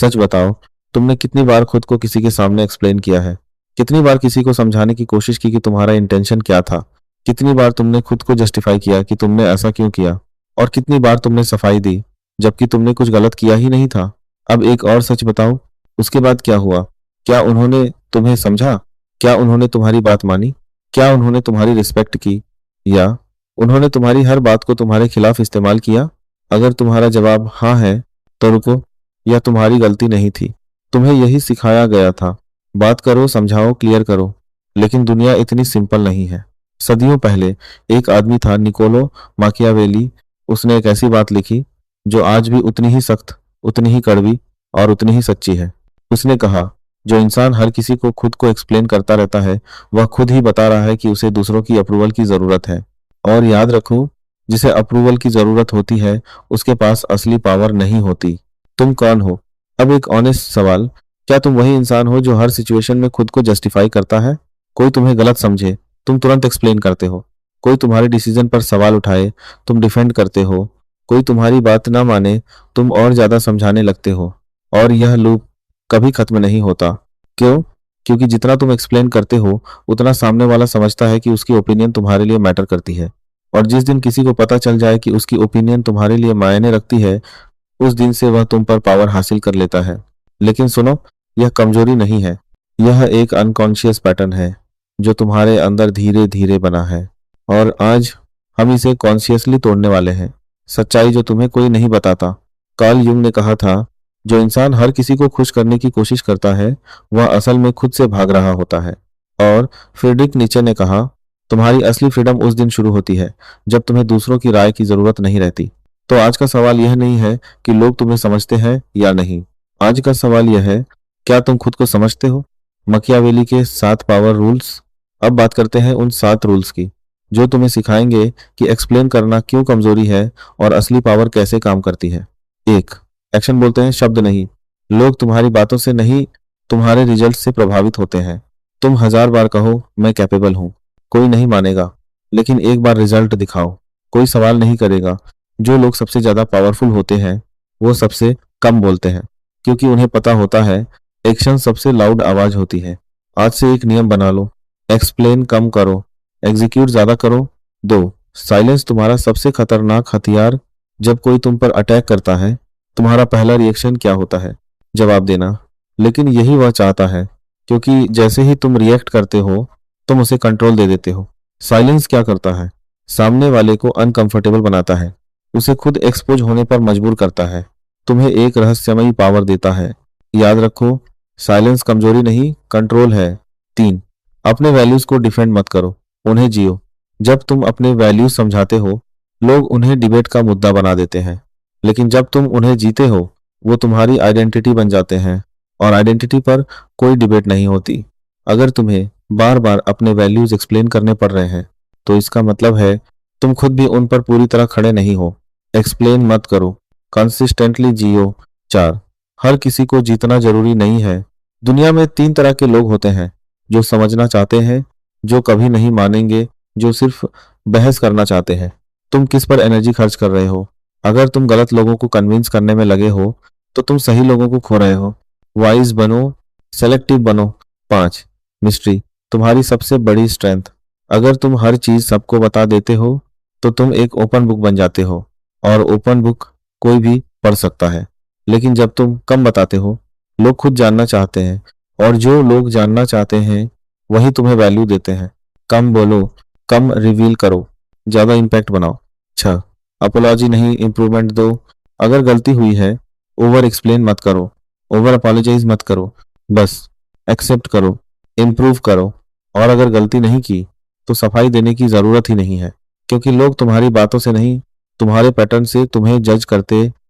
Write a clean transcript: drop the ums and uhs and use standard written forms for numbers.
सच बताओ, तुमने कितनी बार खुद को किसी के सामने एक्सप्लेन किया है? कितनी बार किसी को समझाने की कोशिश की कि तुम्हारा इंटेंशन क्या था? कितनी बार तुमने खुद को जस्टिफाई किया कि तुमने ऐसा क्यों किया? और कितनी बार तुमने सफाई दी, जबकि तुमने कुछ गलत किया ही नहीं था? अब एक और सच बताओ, उसके बाद क्या हुआ? क्या उन्होंने तुम्हें समझा? क्या उन्होंने तुम्हारी बात मानी? क्या उन्होंने तुम्हारी रिस्पेक्ट की? या उन्होंने तुम्हारी हर बात को तुम्हारे खिलाफ इस्तेमाल किया? अगर तुम्हारा जवाब हाँ है, तो रुको, यह तुम्हारी गलती नहीं थी। तुम्हें यही सिखाया गया था। बात करो, समझाओ, क्लियर करो। लेकिन दुनिया इतनी सिंपल नहीं है। सदियों पहले एक आदमी था, निकोलो माकियावेली। उसने एक ऐसी बात लिखी जो आज भी उतनी ही सख्त, उतनी ही कड़वी और उतनी ही सच्ची है। उसने कहा, जो इंसान हर किसी को खुद को एक्सप्लेन करता रहता है, वह खुद ही बता रहा है कि उसे दूसरों की अप्रूवल की जरूरत है। और याद रखो, जिसे अप्रूवल की जरूरत होती है, उसके पास असली पावर नहीं होती। तुम कौन हो? अब एक ऑनेस्ट सवाल, क्या तुम वही इंसान हो जो हर सिचुएशन में खुद को जस्टिफाई करता है? कोई तुम्हें गलत समझे, तुम तुरंत एक्सप्लेन करते हो। कोई तुम्हारे डिसीजन पर सवाल उठाए, तुम डिफेंड करते हो। कोई तुम्हारी बात ना माने, तुम और ज्यादा समझाने लगते हो। और यह लूप कभी खत्म नहीं होता। क्यों? क्योंकि जितना तुम एक्सप्लेन करते हो, उतना सामने वाला समझता है कि उसकी ओपिनियन तुम्हारे लिए मैटर करती है। और जिस दिन किसी को पता चल जाए कि उसकी ओपिनियन तुम्हारे लिए मायने रखती है, उस दिन से वह तुम पर पावर हासिल कर लेता है। लेकिन सुनो, यह कमजोरी नहीं है। यह एक अनकॉन्शियस पैटर्न है जो तुम्हारे अंदर धीरे धीरे बना है। और आज हम इसे कॉन्शियसली तोड़ने वाले हैं। सच्चाई जो तुम्हें कोई नहीं बताता। कार्ल युंग ने कहा था, जो इंसान हर किसी को खुश करने की कोशिश करता है, वह असल में खुद से भाग रहा होता है। और फ्रेडरिक नीचे ने कहा, तुम्हारी असली फ्रीडम उस दिन शुरू होती है जब तुम्हें दूसरों की राय की जरूरत नहीं रहती। तो आज का सवाल यह नहीं है कि लोग तुम्हें समझते हैं या नहीं। आज का सवाल यह है, क्या तुम खुद को समझते हो? मकियावेली के 7 पावर रूल्स। अब बात करते हैं उन 7 रूल्स की, जो तुम्हें सिखाएंगे कि एक्सप्लेन करना क्यों कमजोरी है और असली पावर कैसे काम करती है। 1, एक्शन बोलते हैं, शब्द नहीं। लोग तुम्हारी बातों से नहीं, तुम्हारे रिजल्ट से प्रभावित होते हैं। तुम 1000 बार कहो, मैं कैपेबल हूं, कोई नहीं मानेगा। लेकिन एक बार रिजल्ट दिखाओ, कोई सवाल नहीं करेगा। जो लोग सबसे ज्यादा पावरफुल होते हैं, वो सबसे कम बोलते हैं, क्योंकि उन्हें पता होता है एक्शन सबसे लाउड आवाज होती है। आज से एक नियम बना लो, एक्सप्लेन कम करो, एग्जीक्यूट ज्यादा करो। 2, साइलेंस तुम्हारा सबसे खतरनाक हथियार। जब कोई तुम पर अटैक करता है, तुम्हारा पहला रिएक्शन क्या होता है? जवाब देना। लेकिन यही वह चाहता है, क्योंकि जैसे ही तुम रिएक्ट करते हो, तुम उसे कंट्रोल दे देते हो। साइलेंस क्या करता है? सामने वाले को अनकंफर्टेबल बनाता है, उसे खुद एक्सपोज होने पर मजबूर करता है, तुम्हें एक रहस्यमयी पावर देता है। याद रखो, साइलेंस कमजोरी नहीं, कंट्रोल है। 3, अपने वैल्यूज को डिफेंड मत करो, उन्हें जियो। जब तुम अपने वैल्यूज समझाते हो, लोग उन्हें डिबेट का मुद्दा बना देते हैं। लेकिन जब तुम उन्हें जीते हो, वो तुम्हारी आइडेंटिटी बन जाते हैं। और आइडेंटिटी पर कोई डिबेट नहीं होती। अगर तुम्हें बार बार अपने वैल्यूज एक्सप्लेन करने पड़ रहे हैं, तो इसका मतलब है तुम खुद भी उन पर पूरी तरह खड़े नहीं हो। एक्सप्लेन मत करो, कंसिस्टेंटली जियो। 4, हर किसी को जीतना जरूरी नहीं है। दुनिया में 3 तरह के लोग होते हैं, जो समझना चाहते हैं, जो कभी नहीं मानेंगे, जो सिर्फ बहस करना चाहते हैं। तुम किस पर एनर्जी खर्च कर रहे हो? अगर तुम गलत लोगों को कन्विंस करने में लगे हो, तो तुम सही लोगों को खो रहे हो। वाइज बनो, सेलेक्टिव बनो। 5, मिस्ट्री तुम्हारी सबसे बड़ी स्ट्रेंथ। अगर तुम हर चीज सबको बता देते हो, तो तुम एक ओपन बुक बन जाते हो। और ओपन बुक कोई भी पढ़ सकता है। लेकिन जब तुम कम बताते हो, लोग खुद जानना चाहते हैं। और जो लोग जानना चाहते हैं, वही तुम्हें वैल्यू देते हैं। कम बोलो, कम रिवील करो, ज्यादा इंपैक्ट बनाओ। 6, अपोलॉजी नहीं, इंप्रूवमेंट दो। अगर गलती हुई है, ओवर एक्सप्लेन मत करो, ओवर अपोलोजाइज मत करो, बस एक्सेप्ट करो, इम्प्रूव करो। और अगर गलती नहीं की, तो सफाई देने की जरूरत ही नहीं है, क्योंकि लोग तुम्हारी बातों से नहीं, तुम्हारे पैटर्न से तुम्हें जज करते